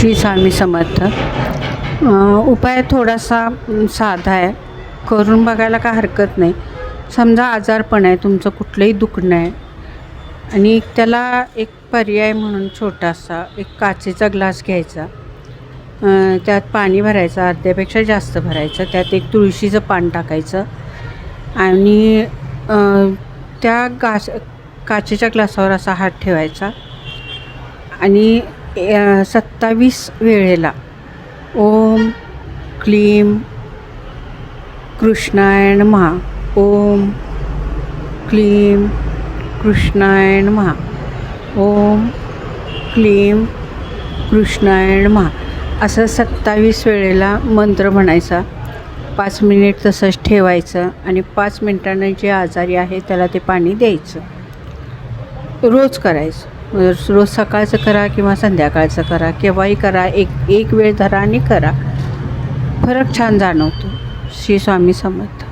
श्री स्वामी समर्थ. उपाय थोडासा साधा आहे, करून बघायला काय हरकत नाही. समजा आजारपण आहे, तुमचं कुठलंही दुखणं आहे आणि त्याला एक पर्याय म्हणून छोटासा एक काचेचा ग्लास घ्यायचा, त्यात पाणी भरायचं, अर्ध्यापेक्षा जास्त भरायचं, त्यात एक तुळशीचं पान टाकायचं आणि त्या काचेच्या ग्लासावर असा हात ठेवायचा आणि 27 वेळेला ओम क्लीम कृष्णाय नमः, ओम क्लीम कृष्णाय नमः, ओम क्लीम कृष्णाय नमः असं 27 वेळेला मंत्र म्हणायचा. 5 मिनिट तसंच ठेवायचं आणि 5 मिनिटांनी जे आजारी आहे त्याला ते पाणी द्यायचं. रोज करायचं, रोज सकाळचं करा किंवा संध्याकाळचं करा, केव्हाही करा. एक वेळ धरा आणि करा. फरक छान जाणवतो. श्री स्वामी समर्थ.